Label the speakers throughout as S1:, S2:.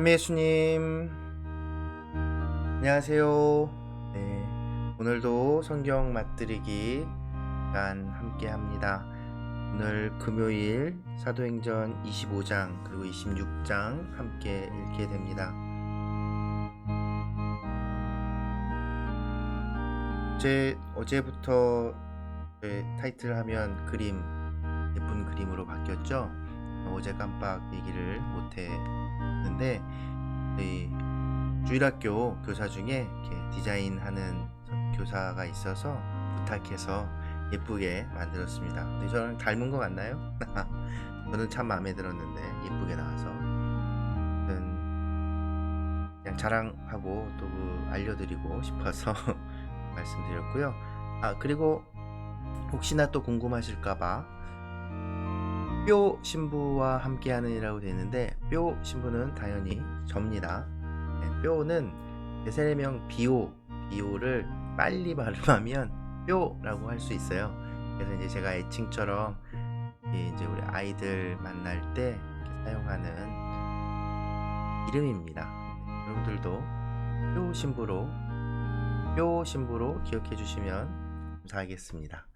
S1: 예수님, 안녕하세요. 네, 오늘도 성경 맛들이기 시간 함께 합니다. 오늘 금요일 사도행전 25장 그리고 26장 함께 읽게 됩니다. 어제부터 타이틀 하면 예쁜 그림으로 바뀌었죠? 어제 깜빡 얘기를 못했는데 저희 주일학교 교사 중에 이렇게 디자인하는 교사가 있어서 부탁해서 예쁘게 만들었습니다. 근데 저랑 닮은 것 같나요? 저는 참 마음에 들었는데 예쁘게 나와서 그냥 자랑하고 또 알려드리고 싶어서 말씀드렸고요. 그리고 혹시나 또 궁금하실까봐 뼈 신부와 함께하는이라고 되는데 뼈 신부는 당연히 접니다. 뼈는 제사례명 비오를 빨리 발음하면 뼈라고 할 수 있어요. 그래서 이제 제가 애칭처럼 이제 우리 아이들 만날 때 사용하는 이름입니다. 여러분들도 뼈 신부로 기억해 주시면 감사하겠습니다.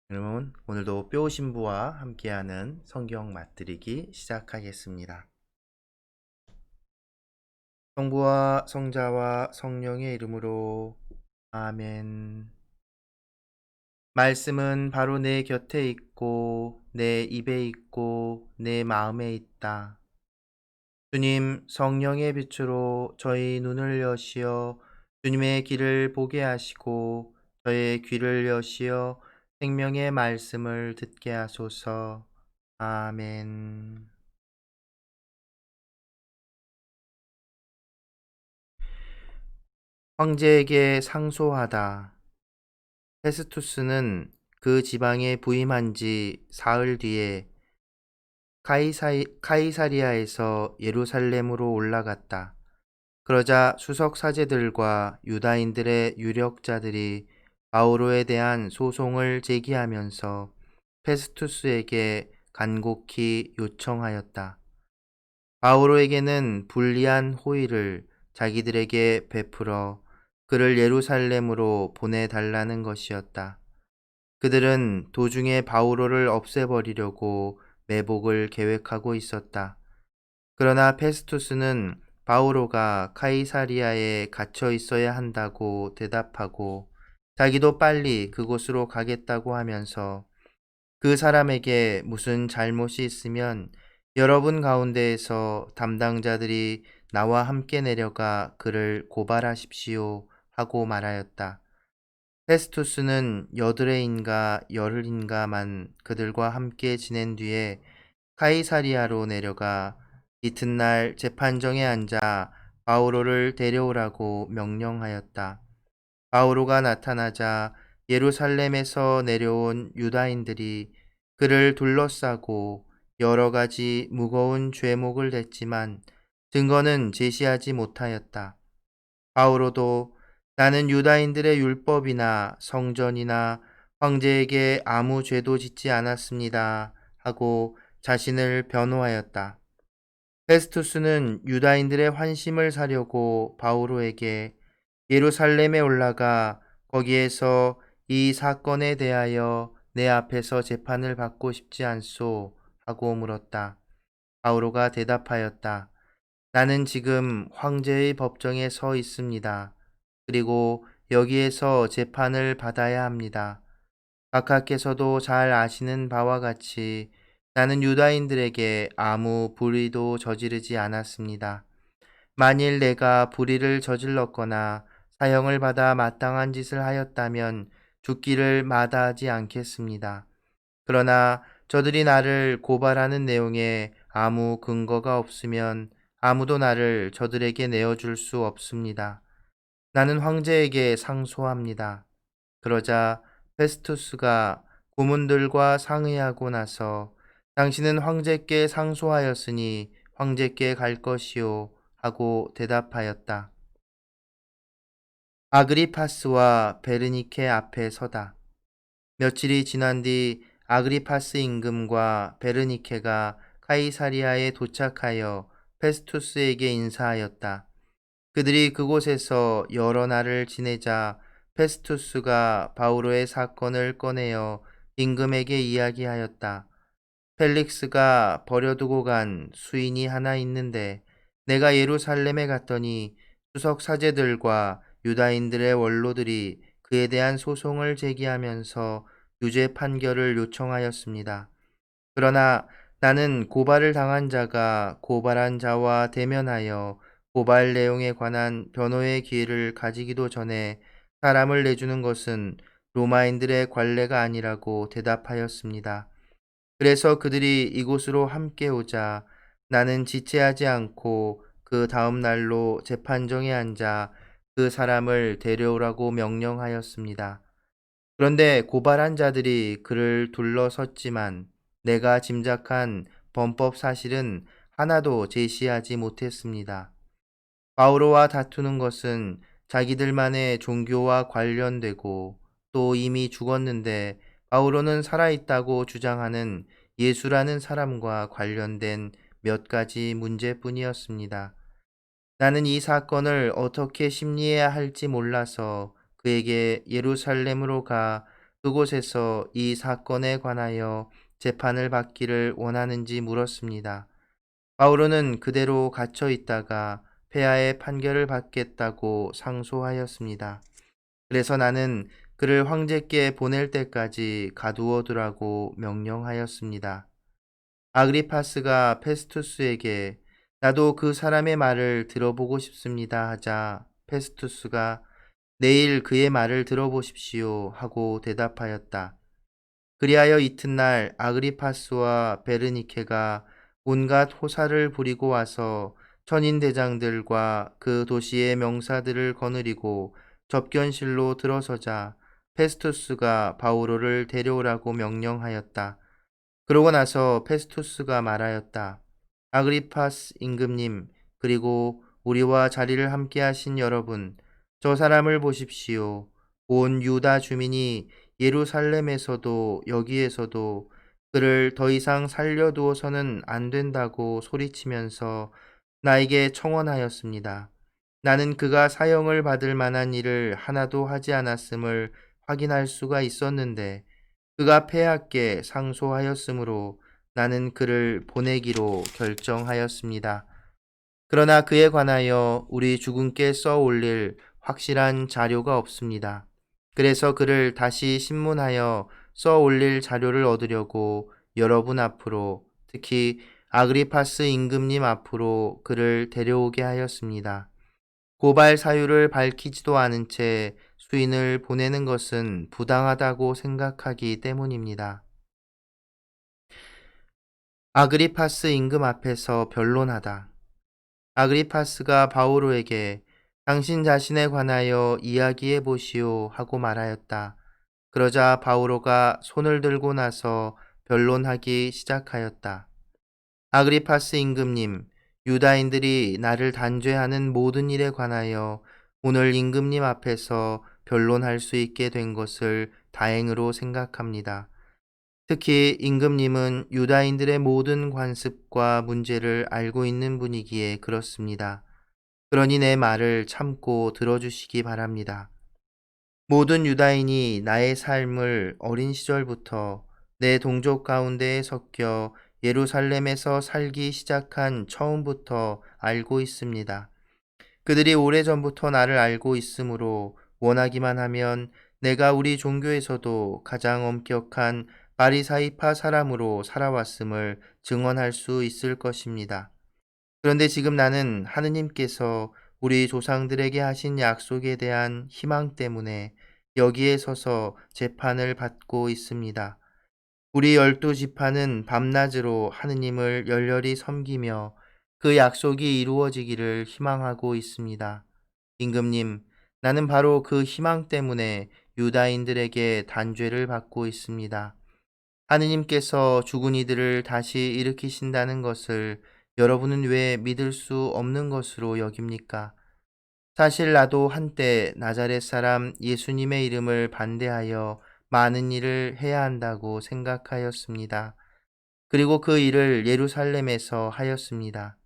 S1: 그러면 오늘도 뼈 신부와 함께하는 성경 맛들이기 시작하겠습니다. 성부와 성자와 성령의 이름으로 아멘. 말씀은 바로 내 곁에 있고 내 입에 있고 내 마음에 있다. 주님, 성령의 빛으로 저희 눈을 여시어 주님의 길을 보게 하시고 저의 귀를 여시어 생명의 말씀을 듣게 하소서. 아멘. 황제에게 상소하다. 페스투스는 그 지방에 부임한 지 사흘 뒤에 카이사리아에서 예루살렘으로 올라갔다. 그러자 수석 사제들과 유다인들의 유력자들이 바오로에 대한 소송을 제기하면서 페스투스에게 간곡히 요청하였다. 바오로에게는 불리한 호의를 자기들에게 베풀어 그를 예루살렘으로 보내달라는 것이었다. 그들은 도중에 바오로를 없애버리려고 매복을 계획하고 있었다. 그러나 페스투스는 바오로가 카이사리아에 갇혀 있어야 한다고 대답하고 자기도 빨리 그곳으로 가겠다고 하면서 그 사람에게 무슨 잘못이 있으면 여러분 가운데에서 담당자들이 나와 함께 내려가 그를 고발하십시오 하고 말하였다. 페스투스는 여드레인가 열흘인가만 그들과 함께 지낸 뒤에 카이사리아로 내려가 이튿날 재판정에 앉아 바오로를 데려오라고 명령하였다. 바오로가 나타나자 예루살렘에서 내려온 유다인들이 그를 둘러싸고 여러 가지 무거운 죄목을 댔지만 증거는 제시하지 못하였다. 바오로도 나는 유다인들의 율법이나 성전이나 황제에게 아무 죄도 짓지 않았습니다 하고 자신을 변호하였다. 페스투스는 유다인들의 환심을 사려고 바오로에게 예루살렘에 올라가 거기에서 이 사건에 대하여 내 앞에서 재판을 받고 싶지 않소 하고 물었다. 바오로가 대답하였다. 나는 지금 황제의 법정에 서 있습니다. 그리고 여기에서 재판을 받아야 합니다. 각하께서도 잘 아시는 바와 같이 나는 유다인들에게 아무 불의도 저지르지 않았습니다. 만일 내가 불의를 저질렀거나 사형을 받아 마땅한 짓을 하였다면 죽기를 마다하지 않겠습니다. 그러나 저들이 나를 고발하는 내용에 아무 근거가 없으면 아무도 나를 저들에게 내어줄 수 없습니다. 나는 황제에게 상소합니다. 그러자 페스투스가 고문들과 상의하고 나서 당신은 황제께 상소하였으니 황제께 갈 것이요 하고 대답하였다. 아그리파스와 베르니케 앞에 서다. 며칠이 지난 뒤 아그리파스 임금과 베르니케가 카이사리아에 도착하여 페스투스에게 인사하였다. 그들이 그곳에서 여러 날을 지내자 페스투스가 바오로의 사건을 꺼내어 임금에게 이야기하였다. 펠릭스가 버려두고 간 수인이 하나 있는데 내가 예루살렘에 갔더니 수석 사제들과 유다인들의 원로들이 그에 대한 소송을 제기하면서 유죄 판결을 요청하였습니다. 그러나 나는 고발을 당한 자가 고발한 자와 대면하여 고발 내용에 관한 변호의 기회를 가지기도 전에 사람을 내주는 것은 로마인들의 관례가 아니라고 대답하였습니다. 그래서 그들이 이곳으로 함께 오자 나는 지체하지 않고 그 다음 날로 재판정에 앉아 그 사람을 데려오라고 명령하였습니다. 그런데 고발한 자들이 그를 둘러섰지만 내가 짐작한 범법 사실은 하나도 제시하지 못했습니다. 바오로와 다투는 것은 자기들만의 종교와 관련되고 또 이미 죽었는데 바오로는 살아있다고 주장하는 예수라는 사람과 관련된 몇 가지 문제뿐이었습니다. 나는 이 사건을 어떻게 심리해야 할지 몰라서 그에게 예루살렘으로 가 그곳에서 이 사건에 관하여 재판을 받기를 원하는지 물었습니다. 바오로는 그대로 갇혀 있다가 폐하의 판결을 받겠다고 상소하였습니다. 그래서 나는 그를 황제께 보낼 때까지 가두어 두라고 명령하였습니다. 아그리파스가 페스투스에게 나도 그 사람의 말을 들어보고 싶습니다 하자 페스투스가 내일 그의 말을 들어보십시오 하고 대답하였다. 그리하여 이튿날 아그리파스와 베르니케가 온갖 호사를 부리고 와서 천인대장들과 그 도시의 명사들을 거느리고 접견실로 들어서자 페스투스가 바오로를 데려오라고 명령하였다. 그러고 나서 페스투스가 말하였다. 아그리파스 임금님, 그리고 우리와 자리를 함께 하신 여러분, 저 사람을 보십시오. 온 유다 주민이 예루살렘에서도 여기에서도 그를 더 이상 살려두어서는 안 된다고 소리치면서 나에게 청원하였습니다. 나는 그가 사형을 받을 만한 일을 하나도 하지 않았음을 확인할 수가 있었는데 그가 폐하께 상소하였으므로 나는 그를 보내기로 결정하였습니다. 그러나 그에 관하여 우리 주군께 써 올릴 확실한 자료가 없습니다. 그래서 그를 다시 신문하여 써 올릴 자료를 얻으려고 여러분 앞으로, 특히 아그리파스 임금님 앞으로 그를 데려오게 하였습니다. 고발 사유를 밝히지도 않은 채 수인을 보내는 것은 부당하다고 생각하기 때문입니다. 아그리파스 임금 앞에서 변론하다. 아그리파스가 바오로에게 당신 자신에 관하여 이야기해 보시오 하고 말하였다. 그러자 바오로가 손을 들고 나서 변론하기 시작하였다. 아그리파스 임금님, 유다인들이 나를 단죄하는 모든 일에 관하여 오늘 임금님 앞에서 변론할 수 있게 된 것을 다행으로 생각합니다. 특히 임금님은 유다인들의 모든 관습과 문제를 알고 있는 분이기에 그렇습니다. 그러니 내 말을 참고 들어주시기 바랍니다. 모든 유다인이 나의 삶을 어린 시절부터 내 동족 가운데에 섞여 예루살렘에서 살기 시작한 처음부터 알고 있습니다. 그들이 오래전부터 나를 알고 있으므로 원하기만 하면 내가 우리 종교에서도 가장 엄격한 바리사이파 사람으로 살아왔음을 증언할 수 있을 것입니다. 그런데 지금 나는 하느님께서 우리 조상들에게 하신 약속에 대한 희망 때문에 여기에 서서 재판을 받고 있습니다. 우리 12지파는 밤낮으로 하느님을 열렬히 섬기며 그 약속이 이루어지기를 희망하고 있습니다. 임금님, 나는 바로 그 희망 때문에 유다인들에게 단죄를 받고 있습니다. 하느님께서 죽은 이들을 다시 일으키신다는 것을 여러분은 왜 믿을 수 없는 것으로 여깁니까? 사실 나도 한때 나자렛 사람 예수님의 이름을 반대하여 많은 일을 해야 한다고 생각하였습니다. 그리고 그 일을 예루살렘에서 하였습니다.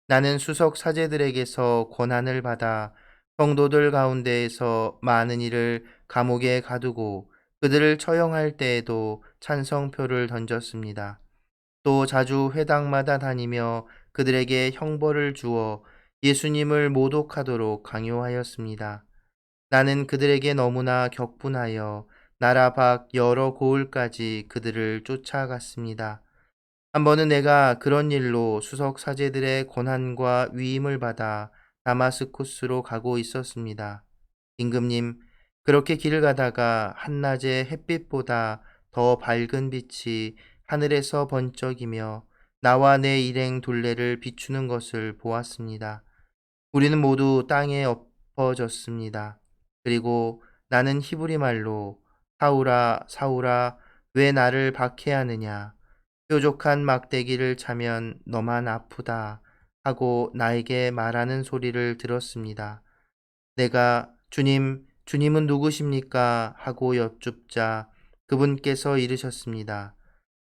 S1: 나는 수석 사제들에게서 권한을 받아 성도들 가운데에서 많은 이를 감옥에 가두고 그들을 처형할 때에도 찬성표를 던졌습니다. 또 자주 회당마다 다니며 그들에게 형벌을 주어 예수님을 모독하도록 강요하였습니다. 나는 그들에게 너무나 격분하여 나라 밖 여러 고을까지 그들을 쫓아갔습니다. 한 번은 내가 그런 일로 수석 사제들의 권한과 위임을 받아 다마스쿠스로 가고 있었습니다. 임금님, 그렇게 길을 가다가 한낮의 햇빛보다 더 밝은 빛이 하늘에서 번쩍이며 나와 내 일행 둘레를 비추는 것을 보았습니다. 우리는 모두 땅에 엎어졌습니다. 그리고 나는 히브리 말로 사울아, 사울아, 왜 나를 박해하느냐? 뾰족한 막대기를 차면 너만 아프다 하고 나에게 말하는 소리를 들었습니다. 내가 주님, 주님은 누구십니까? 하고 여쭙자 그분께서 이르셨습니다.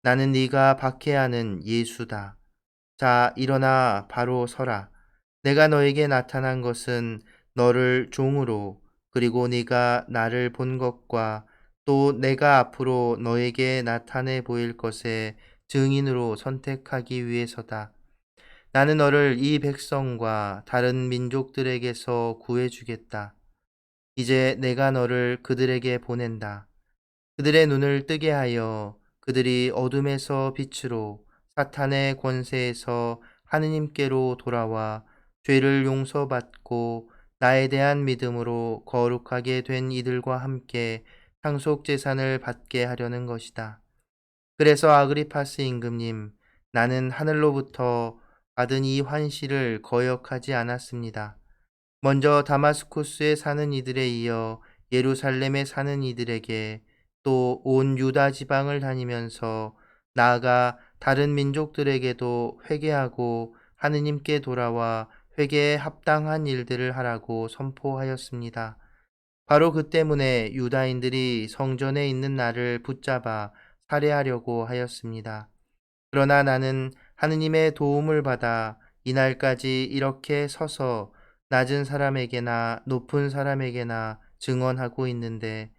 S1: 나는 네가 박해하는 예수다. 자, 일어나 바로 서라. 내가 너에게 나타난 것은 너를 종으로 그리고 네가 나를 본 것과 또 내가 앞으로 너에게 나타내 보일 것의 증인으로 선택하기 위해서다. 나는 너를 이 백성과 다른 민족들에게서 구해주겠다. 이제 내가 너를 그들에게 보낸다. 그들의 눈을 뜨게 하여 그들이 어둠에서 빛으로 사탄의 권세에서 하느님께로 돌아와 죄를 용서받고 나에 대한 믿음으로 거룩하게 된 이들과 함께 상속 재산을 받게 하려는 것이다. 그래서 아그리파스 임금님, 나는 하늘로부터 받은 이 환시를 거역하지 않았습니다. 먼저 다마스쿠스에 사는 이들에 이어 예루살렘에 사는 이들에게 또 온 유다 지방을 다니면서 나아가 다른 민족들에게도 회개하고 하느님께 돌아와 회개에 합당한 일들을 하라고 선포하였습니다. 바로 그 때문에 유다인들이 성전에 있는 나를 붙잡아 살해하려고 하였습니다. 그러나 나는 하느님의 도움을 받아 이날까지 이렇게 서서 낮은 사람에게나 높은 사람에게나 증언하고 있는데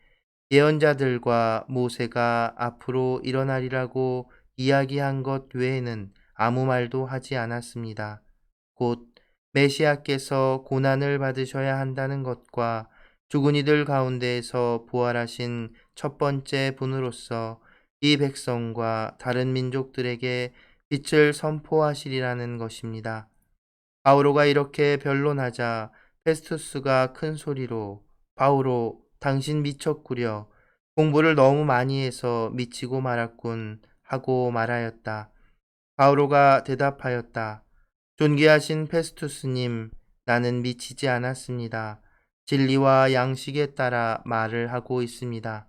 S1: 예언자들과 모세가 앞으로 일어나리라고 이야기한 것 외에는 아무 말도 하지 않았습니다. 곧 메시아께서 고난을 받으셔야 한다는 것과 죽은 이들 가운데에서 부활하신 첫 번째 분으로서 이 백성과 다른 민족들에게 빛을 선포하시리라는 것입니다. 바오로가 이렇게 변론하자 페스투스가 큰 소리로 바오로 당신 미쳤구려. 공부를 너무 많이 해서 미치고 말았군 하고 말하였다. 바오로가 대답하였다. 존귀하신 페스투스님, 나는 미치지 않았습니다. 진리와 양식에 따라 말을 하고 있습니다.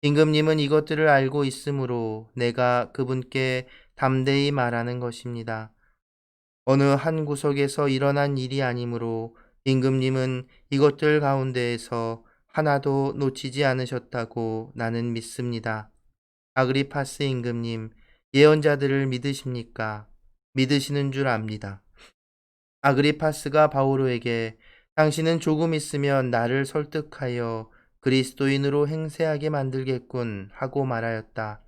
S1: 임금님은 이것들을 알고 있으므로 내가 그분께 담대히 말하는 것입니다. 어느 한 구석에서 일어난 일이 아니므로 임금님은 이것들 가운데에서 하나도 놓치지 않으셨다고 나는 믿습니다. 아그리파스 임금님, 예언자들을 믿으십니까? 믿으시는 줄 압니다. 아그리파스가 바오로에게 당신은 조금 있으면 나를 설득하여 그리스도인으로 행세하게 만들겠군 하고 말하였다.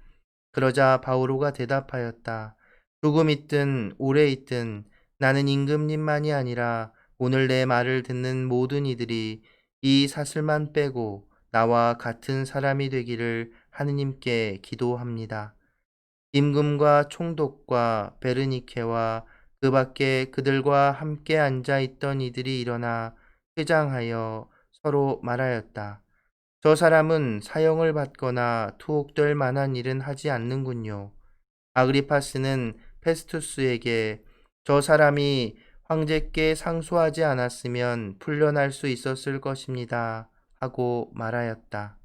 S1: 그러자 바오로가 대답하였다. 조금 있든 오래 있든 나는 임금님만이 아니라 오늘 내 말을 듣는 모든 이들이 이 사슬만 빼고 나와 같은 사람이 되기를 하느님께 기도합니다. 임금과 총독과 베르니케와 그 밖에 그들과 함께 앉아 있던 이들이 일어나 회장하여 서로 말하였다. 저 사람은 사형을 받거나 투옥될 만한 일은 하지 않는군요. 아그리파스는 페스투스에게 저 사람이 황제께 상소하지 않았으면 풀려날 수 있었을 것입니다. 하고 말하였다.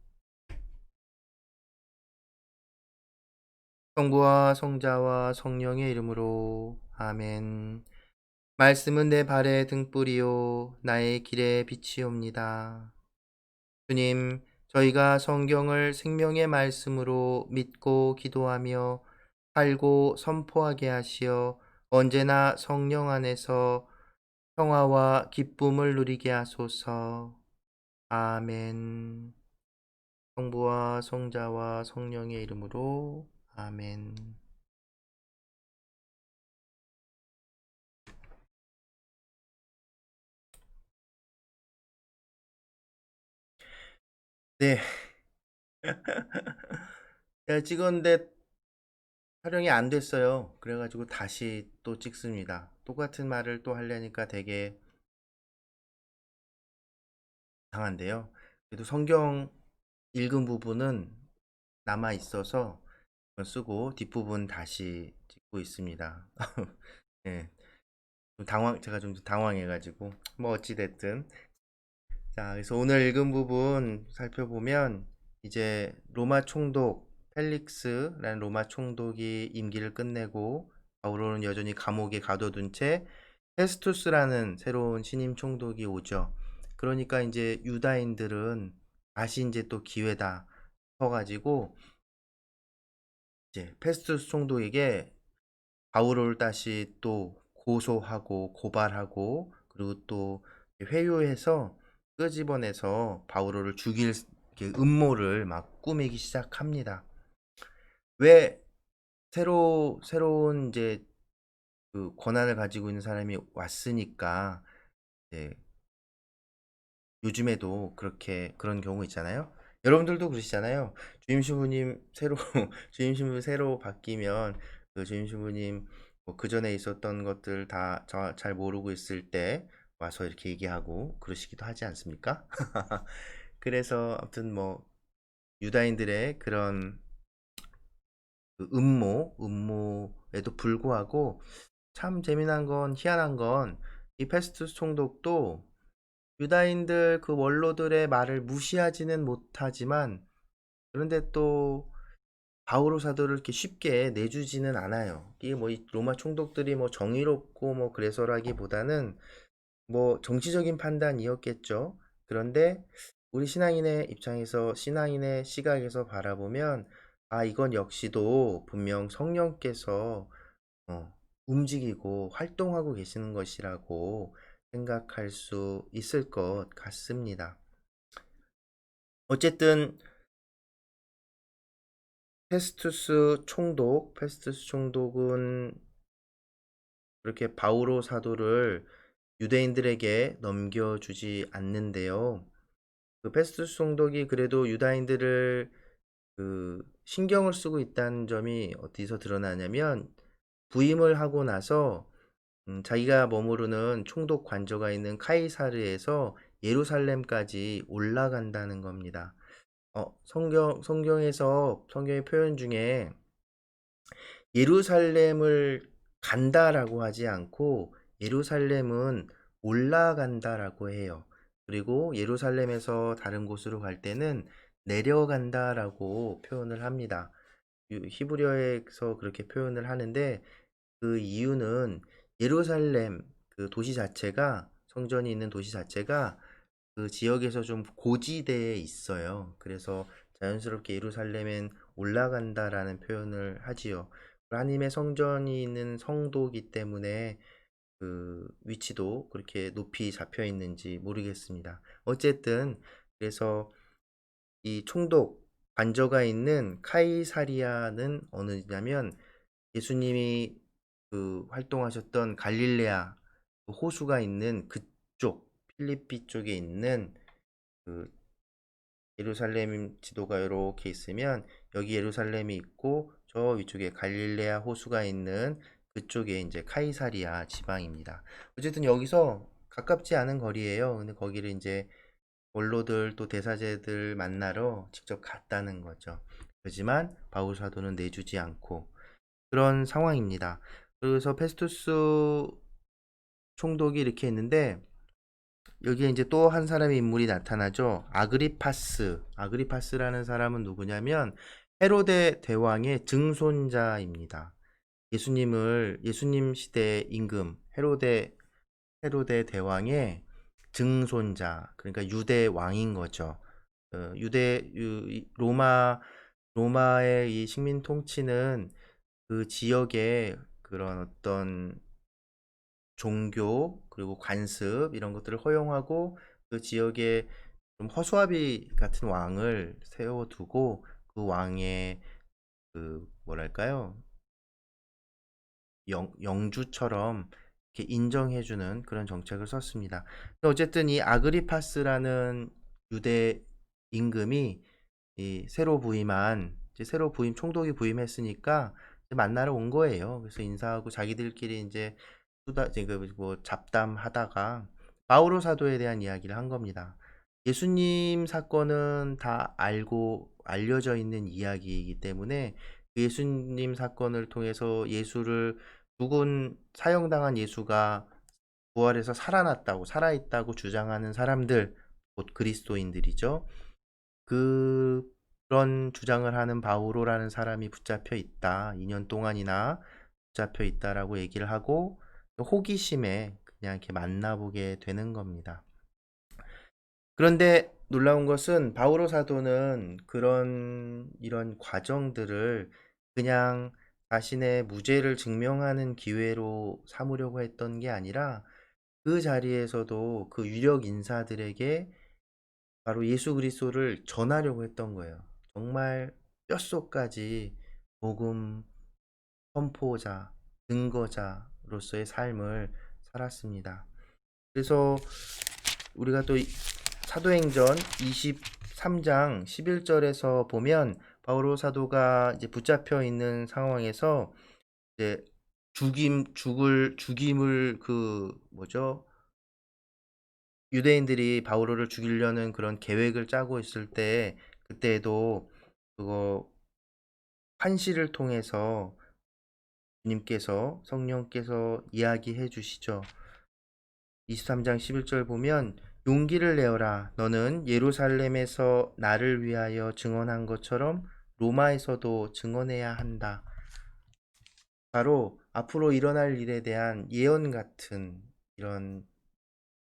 S1: 성부와 성자와 성령의 이름으로 아멘. 말씀은 내 발의 등불이요 나의 길의 빛이옵니다. 주님, 저희가 성경을 생명의 말씀으로 믿고 기도하며 살고 선포하게 하시어 언제나 성령 안에서 평화와 기쁨을 누리게 하소서. 아멘. 성부와 성자와 성령의 이름으로 아멘. 네. 제가 찍었는데 촬영이 안 됐어요. 그래가지고 다시 또 찍습니다. 똑같은 말을 또 하려니까 되게 이상한데요. 그래도 성경 읽은 부분은 남아 있어서 쓰고 뒷부분 다시 찍고 있습니다. 네, 제가 좀 당황해가지고 뭐 어찌 됐든 자, 그래서 오늘 읽은 부분 살펴보면 이제 로마 총독 펠릭스라는 로마 총독이 임기를 끝내고 바울은 여전히 감옥에 가둬둔 채 페스투스라는 새로운 신임 총독이 오죠. 그러니까 이제 유다인들은 다시 이제 또 기회다 서가지고 이제 페스투스 총독에게 바울을 다시 또 고소하고 고발하고 그리고 또 회유해서 끄집어내서 바울을 죽일 음모를 막 꾸미기 시작합니다. 왜 새로운 이제 그 권한을 가지고 있는 사람이 왔으니까 이제 요즘에도 그런 경우 있잖아요. 여러분들도 그러시잖아요. 주임 신부님 새로 주임 신부 새로 바뀌면 그 주임 신부님 뭐그 전에 있었던 것들 다 잘 모르고 있을 때 와서 이렇게 얘기하고 그러시기도 하지 않습니까? 그래서 아무튼 뭐 유다인들의 그런 그 음모에도 불구하고 참 재미난 건 희한한 건 이 페스투스 총독도 유다인들 그 원로들의 말을 무시하지는 못하지만 그런데 또 바오로 사도를 이렇게 쉽게 내주지는 않아요. 이게 뭐 이 로마 총독들이 뭐 정의롭고 뭐 그래서라기보다는 뭐 정치적인 판단이었겠죠. 그런데 우리 신앙인의 입장에서 신앙인의 시각에서 바라보면 아 이건 역시도 분명 성령께서 움직이고 활동하고 계시는 것이라고 생각할 수 있을 것 같습니다. 어쨌든 페스투스 총독은 그렇게 바오로 사도를 유대인들에게 넘겨주지 않는데요. 그 페스투스 총독이 그래도 유다인들을 그 신경을 쓰고 있다는 점이 어디서 드러나냐면 부임을 하고 나서 자기가 머무르는 총독 관저가 있는 카이사르에서 예루살렘까지 올라간다는 겁니다. 성경의 표현 중에 예루살렘을 간다라고 하지 않고 예루살렘은 올라간다라고 해요. 그리고 예루살렘에서 다른 곳으로 갈 때는 내려간다라고 표현을 합니다. 히브리어에서 그렇게 표현을 하는데 그 이유는 예루살렘 그 도시 자체가 성전이 있는 도시 자체가 그 지역에서 좀 고지대에 있어요. 그래서 자연스럽게 예루살렘엔 올라간다라는 표현을 하지요. 하나님의 성전이 있는 성도이기 때문에 그 위치도 그렇게 높이 잡혀 있는지 모르겠습니다. 어쨌든 그래서 이 총독 관저가 있는 카이사리아는 어느냐면 예수님이 그 활동하셨던 갈릴레아 그 호수가 있는 그쪽 필리피 쪽에 있는 그 예루살렘 지도가 이렇게 있으면 여기 예루살렘이 있고 저 위쪽에 갈릴레아 호수가 있는 그쪽에 이제 카이사리아 지방입니다. 어쨌든 여기서 가깝지 않은 거리예요. 근데 거기를 이제 원로들 또 대사제들 만나러 직접 갔다는 거죠. 하지만 바울 사도는 내주지 않고 그런 상황입니다. 그래서 페스투스 총독이 이렇게 했는데 여기에 이제 또 한 사람의 인물이 나타나죠. 아그리파스라는 사람은 누구냐면 헤로데 대왕의 증손자입니다. 예수님 시대 임금 헤로데 대왕의 증손자, 그러니까 유대 왕인 거죠. 로마의 이 식민 통치는 그 지역에 그런 어떤 종교 그리고 관습 이런 것들을 허용하고 그 지역에 좀 허수아비 같은 왕을 세워두고 그 왕의 그 뭐랄까요? 영주처럼 이렇게 인정해주는 그런 정책을 썼습니다. 어쨌든 이 아그리파스라는 유대 임금이 이 새로 부임 총독이 부임했으니까 이제 만나러 온 거예요. 그래서 인사하고 자기들끼리 이제 수다 지금 뭐 잡담하다가 바오로 사도에 대한 이야기를 한 겁니다. 예수님 사건은 다 알고 알려져 있는 이야기이기 때문에 그 예수님 사건을 통해서 예수를 죽은 사형당한 예수가 부활해서 살아났다고 살아있다고 주장하는 사람들 곧 그리스도인들이죠. 그런 주장을 하는 바오로라는 사람이 붙잡혀 있다. 2년 동안이나 붙잡혀 있다라고 얘기를 하고 호기심에 그냥 이렇게 만나보게 되는 겁니다. 그런데 놀라운 것은 바오로 사도는 이런 과정들을 그냥 자신의 무죄를 증명하는 기회로 삼으려고 했던 게 아니라 그 자리에서도 그 유력 인사들에게 바로 예수 그리스도를 전하려고 했던 거예요. 정말 뼛속까지 복음 선포자, 증거자로서의 삶을 살았습니다. 그래서 우리가 또 사도행전 23장 11절에서 보면 바오로 사도가 이제 붙잡혀 있는 상황에서 이제 죽임을 그 뭐죠? 유대인들이 바오로를 죽이려는 그런 계획을 짜고 있을 때 그때에도 그거 환시를 통해서 주님께서 성령께서 이야기해 주시죠. 23장 11절 보면 용기를 내어라. 너는 예루살렘에서 나를 위하여 증언한 것처럼 로마에서도 증언해야 한다. 바로 앞으로 일어날 일에 대한 예언 같은 이런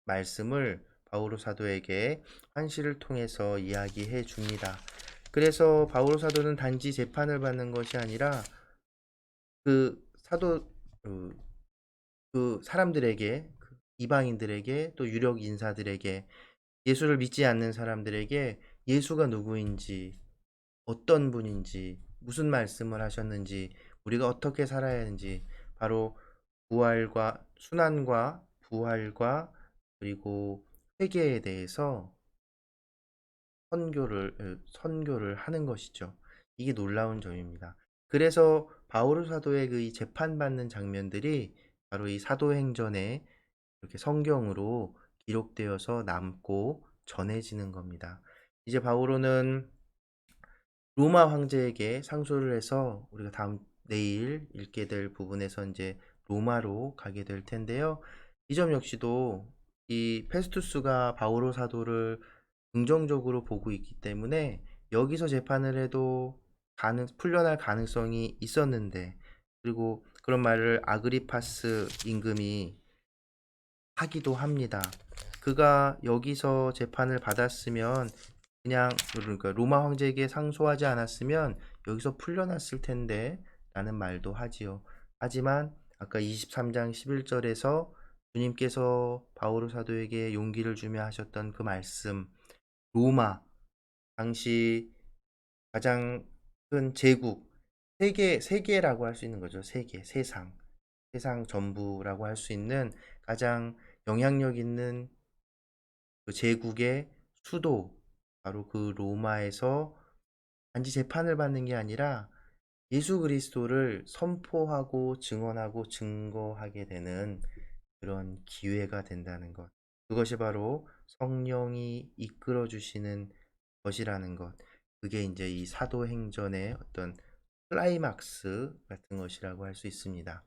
S1: 말씀을 바오로 사도에게 환시를 통해서 이야기해 줍니다. 그래서 바오로 사도는 단지 재판을 받는 것이 아니라 그 사도 그, 그 사람들에게 그 이방인들에게 또 유력 인사들에게 예수를 믿지 않는 사람들에게 예수가 누구인지 어떤 분인지 무슨 말씀을 하셨는지 우리가 어떻게 살아야 하는지 바로 부활과 순환과 부활과 그리고 회개에 대해서 선교를 하는 것이죠. 이게 놀라운 점입니다. 그래서 바오로 사도의 그 이 재판받는 장면들이 바로 이 사도행전에 이렇게 성경으로 기록되어서 남고 전해지는 겁니다. 이제 바오로는 로마 황제에게 상소를 해서 우리가 내일 읽게 될 부분에서 이제 로마로 가게 될 텐데요. 이 점 역시도 이 페스투스가 바오로 사도를 긍정적으로 보고 있기 때문에 여기서 재판을 해도 풀려날 가능성이 있었는데 그리고 그런 말을 아그리파스 임금이 하기도 합니다. 그가 여기서 재판을 받았으면 그냥 그러니까 로마 황제에게 상소하지 않았으면 여기서 풀려났을 텐데 라는 말도 하지요. 하지만 아까 23장 11절에서 주님께서 바오로 사도에게 용기를 주며 하셨던 그 말씀 로마 당시 가장 큰 제국 세계라고 할 수 있는 거죠. 세상 전부라고 할 수 있는 가장 영향력 있는 그 제국의 수도 바로 그 로마에서 단지 재판을 받는 게 아니라 예수 그리스도를 선포하고 증언하고 증거하게 되는 그런 기회가 된다는 것. 그것이 바로 성령이 이끌어 주시는 것이라는 것. 그게 이제 이 사도행전의 어떤 클라이막스 같은 것이라고 할 수 있습니다.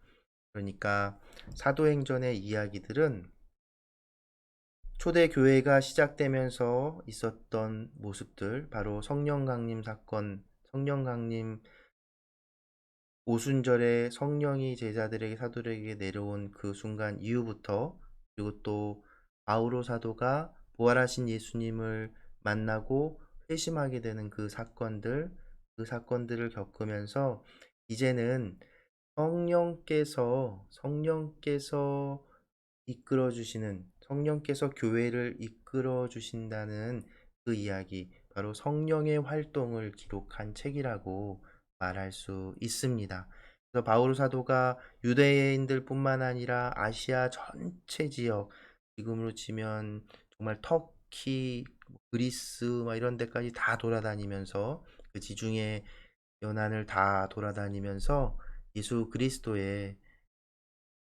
S1: 그러니까 사도행전의 이야기들은 초대 교회가 시작되면서 있었던 모습들, 바로 성령 강림 사건, 성령 강림 오순절에 성령이 제자들에게 사도들에게 내려온 그 순간 이후부터 그리고 또 바오로 사도가 부활하신 예수님을 만나고 회심하게 되는 그 사건들을 겪으면서 이제는 성령께서 이끌어 주시는, 성령께서 교회를 이끌어 주신다는 그 이야기, 바로 성령의 활동을 기록한 책이라고 말할 수 있습니다. 그래서 바울 사도가 유대인들뿐만 아니라 아시아 전체 지역, 지금으로 치면 정말 터키, 그리스 막 이런 데까지 다 돌아다니면서, 그 지중해 연안을 다 돌아다니면서 예수 그리스도의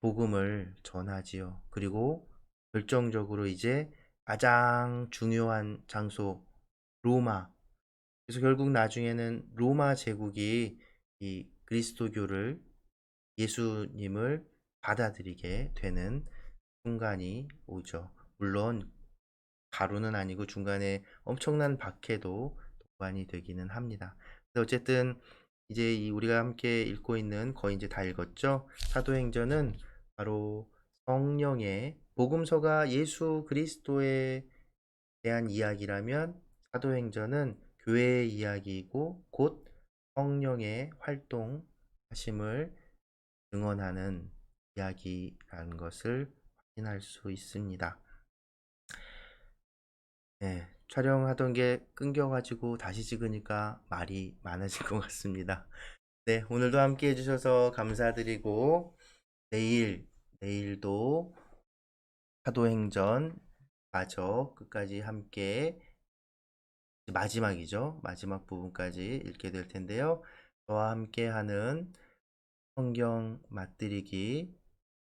S1: 복음을 전하지요. 그리고 결정적으로 이제 가장 중요한 장소, 로마. 그래서 결국 나중에는 로마 제국이 이 그리스도교를, 예수님을 받아들이게 되는 순간이 오죠. 물론 바로는 아니고 중간에 엄청난 박해도 동반이 되기는 합니다. 근데 어쨌든 이제 이 우리가 함께 읽고 있는, 거의 이제 다 읽었죠? 사도행전은 바로 성령의, 복음서가 예수 그리스도에 대한 이야기라면 사도행전은 교회의 이야기이고 곧 성령의 활동하심을 증언하는 이야기라는 것을 확인할 수 있습니다. 네, 촬영하던 게 끊겨가지고 다시 찍으니까 말이 많아진 것 같습니다. 네, 오늘도 함께 해주셔서 감사드리고, 내일도 사도행전 마저 끝까지 함께, 마지막이죠. 마지막 부분까지 읽게 될 텐데요. 저와 함께 하는 성경 맛들이기,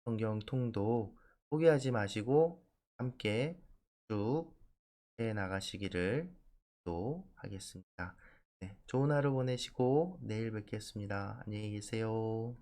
S1: 성경 통도 포기하지 마시고 함께 쭉 해 나가시기를 또 하겠습니다. 네, 좋은 하루 보내시고 내일 뵙겠습니다. 안녕히 계세요.